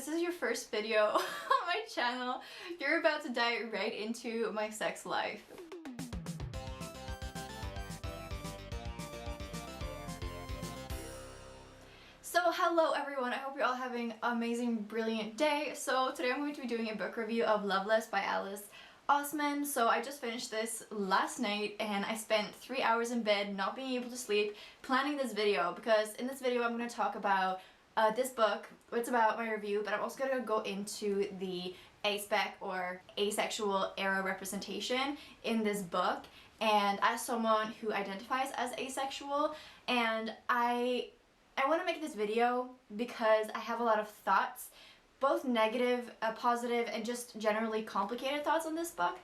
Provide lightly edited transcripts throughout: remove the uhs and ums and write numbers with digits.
this is your first video on my channel, you're about to dive right into my sex life. So hello everyone, I hope you're all having an amazing, brilliant day. So today I'm going to be doing a book review of Loveless by Alice Oseman. So I just finished this last night and I spent 3 hours in bed not being able to sleep planning this video, because in this video I'm going to talk about this book. It's about my review, but I'm also going to go into the aspec or asexual era representation in this book. And as someone who identifies as asexual, and I want to make this video because I have a lot of thoughts, both negative, positive, and just generally complicated thoughts on this book.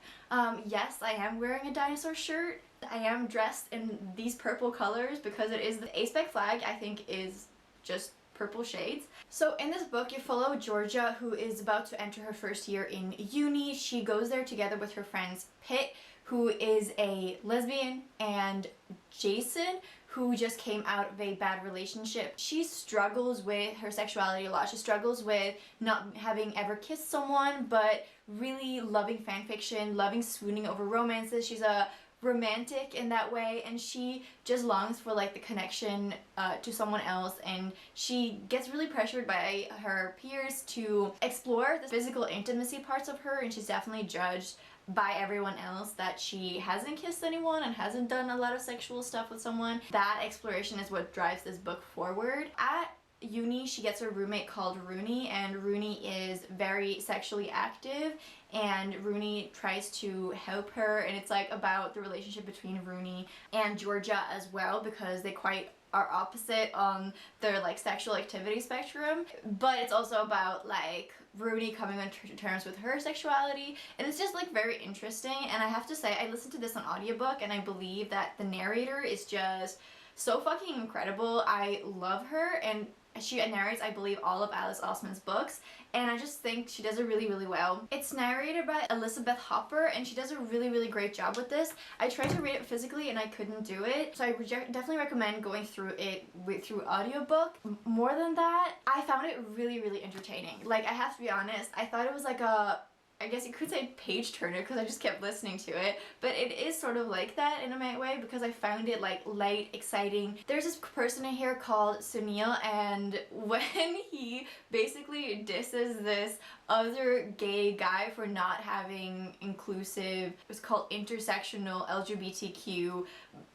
Yes, I am wearing a dinosaur shirt. I am dressed in these purple colors because it is the aspec flag. I think is just purple shades. So in this book you follow Georgia, who is about to enter her first year in uni. She goes there together with her friends Pitt, who is a lesbian, and Jason, who just came out of a bad relationship. She struggles with her sexuality a lot. She struggles with not having ever kissed someone, but really loving fanfiction, loving swooning over romances. She's a romantic in that way, and she just longs for like the connection to someone else, and she gets really pressured by her peers to explore the physical intimacy parts of her, and she's definitely judged by everyone else that she hasn't kissed anyone and hasn't done a lot of sexual stuff with someone. That exploration is what drives this book forward. At uni, she gets a roommate called Rooney, and Rooney is very sexually active, and Rooney tries to help her, and it's like about the relationship between Rooney and Georgia as well, because they quite are opposite on their like sexual activity spectrum. But it's also about like Rooney coming on terms with her sexuality, and it's just like very interesting. And I have to say, I listened to this on audiobook, and I believe that the narrator is just so fucking incredible. I love her, and she narrates, I believe, all of Alice Oseman's books, and I just think she does it really, really well. It's narrated by Elizabeth Hopper, and she does a really, really great job with this. I tried to read it physically and I couldn't do it, so I definitely recommend going through it through audiobook. More than that, I found it really, really entertaining. Like, I have to be honest, I thought it was like a, I guess you could say page turner, because I just kept listening to it, but it is sort of like that in a way, because I found it like light, exciting. There's this person in here called Sunil, and when he basically disses this other gay guy for not having inclusive, it's called intersectional LGBTQ,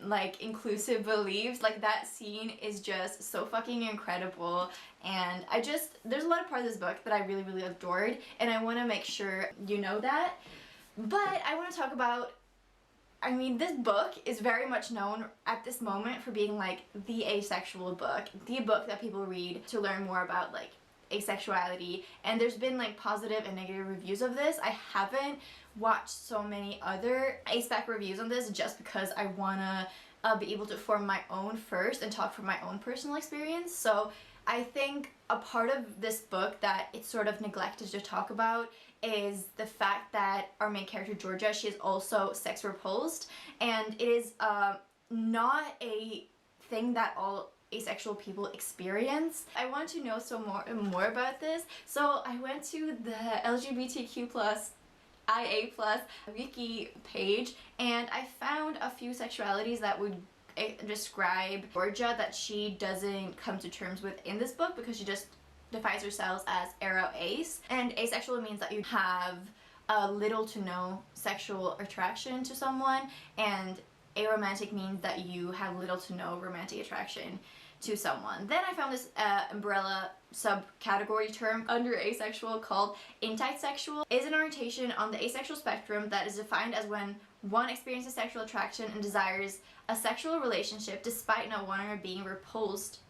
like inclusive beliefs, like that scene is just so fucking incredible. And there's a lot of parts of this book that I really, really adored, and I want to make sure you know that. But I want to talk about, I mean, this book is very much known at this moment for being like the asexual book, the book that people read to learn more about like asexuality, and there's been like positive and negative reviews of this. I haven't watched so many other aspec reviews on this just because I want to be able to form my own first and talk from my own personal experience. So I think a part of this book that it's sort of neglected to talk about is the fact that our main character Georgia, she is also sex repulsed, and it is not a thing that all asexual people experience. I want to know more about this, so I went to the LGBTQ+ IA+ wiki page, and I found a few sexualities that would describe Georgia that she doesn't come to terms with in this book, because she just defines herself as AroAce. And asexual means that you have little to no sexual attraction to someone, and aromantic means that you have little to no romantic attraction to someone. Then I found this umbrella subcategory term under asexual called antisexual. Is an orientation on the asexual spectrum that is defined as when one experiences sexual attraction and desires a sexual relationship despite not wanting or being repulsed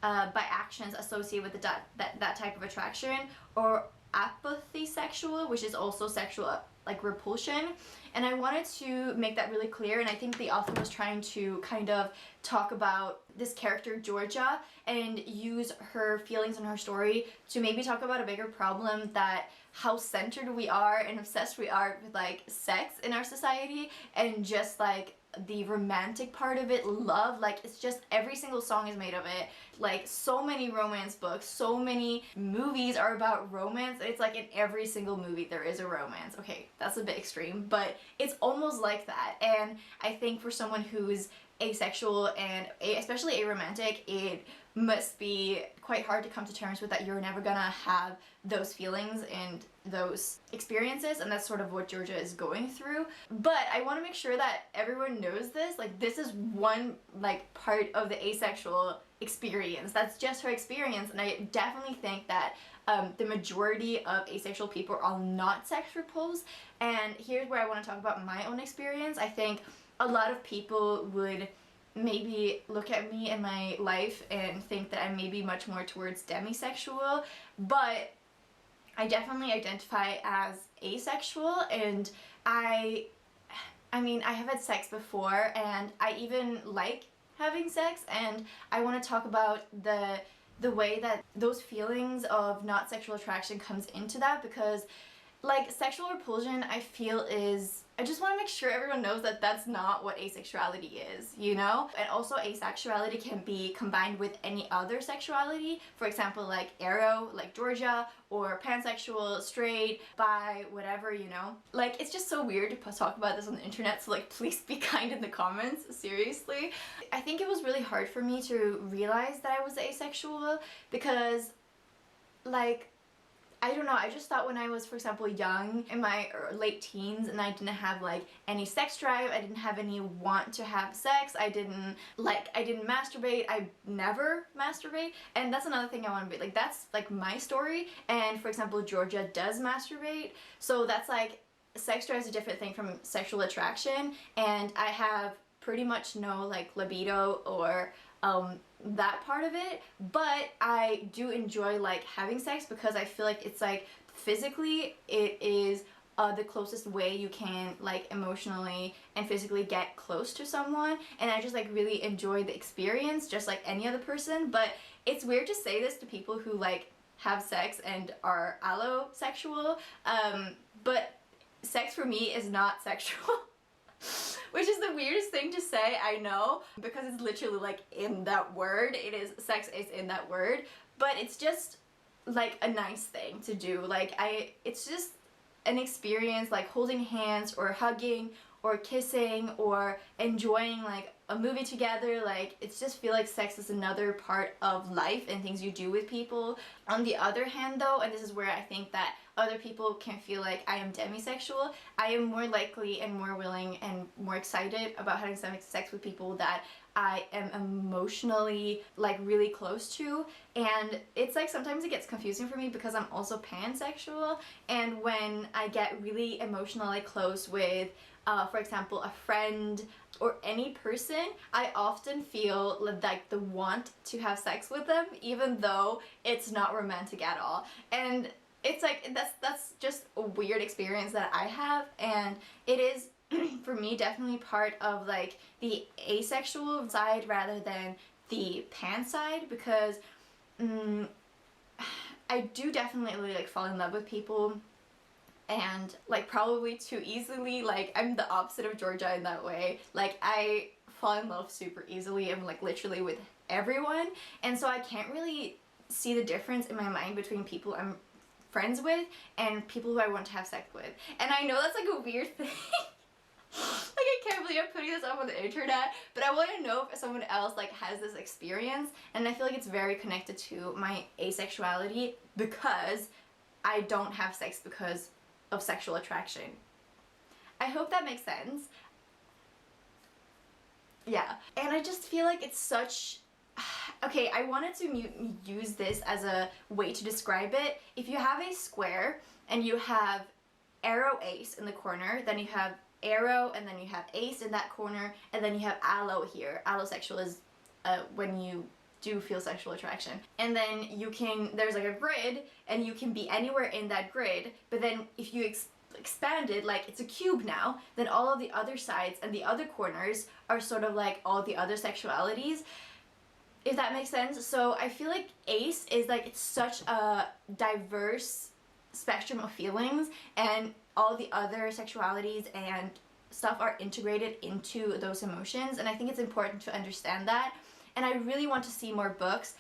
by actions associated with that type of attraction, or apathy sexual, which is also sexual like repulsion. And I wanted to make that really clear, and I think the author was trying to kind of talk about this character Georgia and use her feelings and her story to maybe talk about a bigger problem, that how centered we are and obsessed we are with like sex in our society, and just like the romantic part of it, love, like it's just every single song is made of it. Like so many romance books, so many movies are about romance. It's like in every single movie there is a romance. Okay, that's a bit extreme, but it's almost like that. And I think for someone who's asexual and especially aromantic, it must be quite hard to come to terms with that you're never gonna have those feelings and those experiences, and that's sort of what Georgia is going through. But I want to make sure that everyone knows this, like this is one like part of the asexual experience. That's just her experience, and I definitely think that the majority of asexual people are not sex repulsed. And here's where I want to talk about my own experience. I think a lot of people would maybe look at me and my life and think that I'm maybe much more towards demisexual, but I definitely identify as asexual. And I mean, I have had sex before, and I even like having sex, and I want to talk about the way that those feelings of not sexual attraction comes into that, because like sexual repulsion, I feel is, I just want to make sure everyone knows that that's not what asexuality is, you know? And also asexuality can be combined with any other sexuality. For example, like aro, like Georgia, or pansexual, straight, bi, whatever, you know? Like, it's just so weird to talk about this on the internet, so like, please be kind in the comments, seriously. I think it was really hard for me to realize that I was asexual because, like, I don't know, I just thought when I was, for example, young, in my late teens, and I didn't have like any sex drive, I didn't have any want to have sex, I didn't masturbate, I never masturbate, and that's another thing I want to be, like, that's like my story. And for example, Georgia does masturbate, so that's like, sex drive is a different thing from sexual attraction, and I have pretty much no like libido or that part of it, but I do enjoy like having sex because I feel like it's like physically it is the closest way you can like emotionally and physically get close to someone, and I just like really enjoy the experience just like any other person. But it's weird to say this to people who like have sex and are allosexual, but sex for me is not sexual. Which is the weirdest thing to say, I know, because it's literally like in that word. It is, sex is in that word, but it's just like a nice thing to do. Like it's just an experience, like holding hands or hugging or kissing or enjoying like a movie together. Like, it's just feel like sex is another part of life and things you do with people. On the other hand though, and this is where I think that other people can feel like I am demisexual, I am more likely and more willing and more excited about having sex with people that I am emotionally like really close to. And it's like sometimes it gets confusing for me because I'm also pansexual, and when I get really emotionally close with for example a friend or any person, I often feel like the want to have sex with them even though it's not romantic at all. And it's like that's just a weird experience that I have, and it is for me definitely part of like the asexual side rather than the pan side, because I do definitely like fall in love with people, and like probably too easily. Like, I'm the opposite of Georgia in that way. Like, I fall in love super easily and like literally with everyone, and so I can't really see the difference in my mind between people I'm friends with and people who I want to have sex with. And I know that's like a weird thing. Like, I can't believe I'm putting this up on the internet, but I want to know if someone else like has this experience, and I feel like it's very connected to my asexuality because I don't have sex because of sexual attraction. I hope that makes sense. Yeah, and I just feel like it's such... Okay, I wanted to use this as a way to describe it. If you have a square and you have AroAce in the corner, then you have Aro, and then you have Ace in that corner, and then you have Allo here. Allosexual is when you do feel sexual attraction. And then you can, there's like a grid, and you can be anywhere in that grid, but then if you expand it, like it's a cube now, then all of the other sides and the other corners are sort of like all the other sexualities, if that makes sense. So I feel like Ace is like, it's such a diverse spectrum of feelings, and all the other sexualities and stuff are integrated into those emotions, and I think it's important to understand that. And I really want to see more books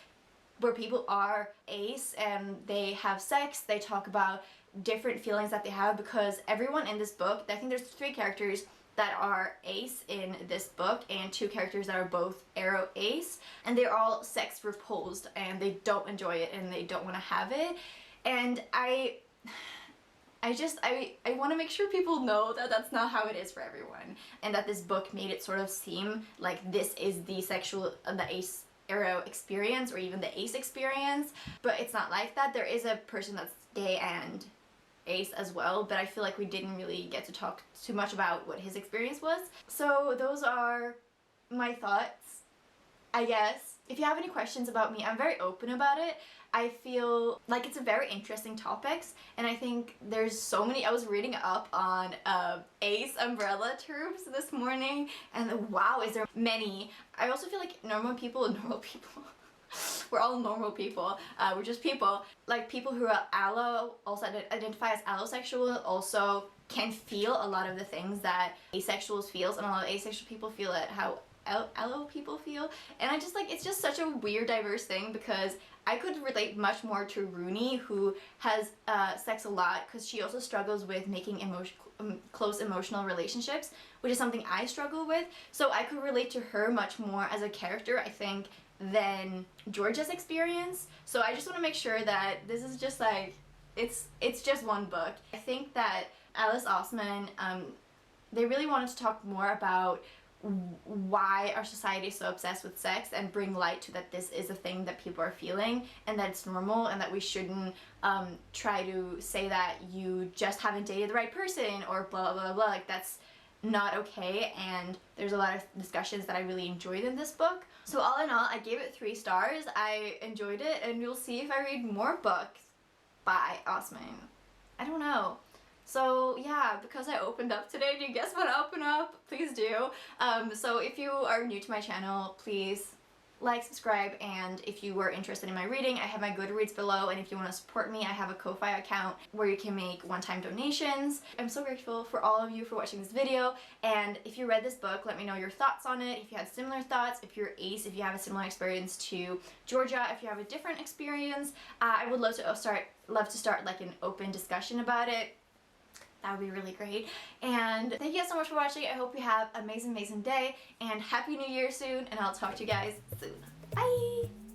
where people are ace and they have sex, they talk about different feelings that they have, because everyone in this book, I think there's 3 characters that are ace in this book and 2 characters that are both AroAce, and they're all sex repulsed and they don't enjoy it and they don't want to have it. And I want to make sure people know that that's not how it is for everyone, and that this book made it sort of seem like this is the AceAro experience, or even the ace experience, but it's not like that. There is a person that's gay and ace as well, but I feel like we didn't really get to talk too much about what his experience was. So those are my thoughts, I guess. If you have any questions about me, I'm very open about it. I feel like it's a very interesting topics, and I think there's so many. I was reading up on ace umbrella terms this morning, and wow, is there many. I also feel like normal people we're all normal people, we're just people. Like people who are also identify as allosexual also can feel a lot of the things that asexuals feels, and a lot of asexual people feel it how allo people feel. And I just like, it's just such a weird diverse thing, because I could relate much more to Rooney, who has sex a lot, because she also struggles with making close emotional relationships, which is something I struggle with. So I could relate to her much more as a character, I think, than Georgia's experience. So I just want to make sure that this is just like, it's just one book. I think that Alice Oseman, they really wanted to talk more about why our society is so obsessed with sex, and bring light to that this is a thing that people are feeling, and that it's normal, and that we shouldn't try to say that you just haven't dated the right person, or blah blah blah. Like, that's not okay. And there's a lot of discussions that I really enjoyed in this book. So all in all, I gave it 3 stars. I enjoyed it, and we'll see if I read more books by Oseman. I don't know. So yeah, because I opened up today, do you guys want to open up? Please do. So if you are new to my channel, please like, subscribe, and if you are interested in my reading, I have my Goodreads below, and if you want to support me, I have a Ko-Fi account where you can make one-time donations. I'm so grateful for all of you for watching this video, and if you read this book, let me know your thoughts on it, if you had similar thoughts, if you're ace, if you have a similar experience to Georgia, if you have a different experience. I would love to start like an open discussion about it. That would be really great. And thank you guys so much for watching. I hope you have an amazing day, and Happy New Year soon, and I'll talk to you guys soon. Bye!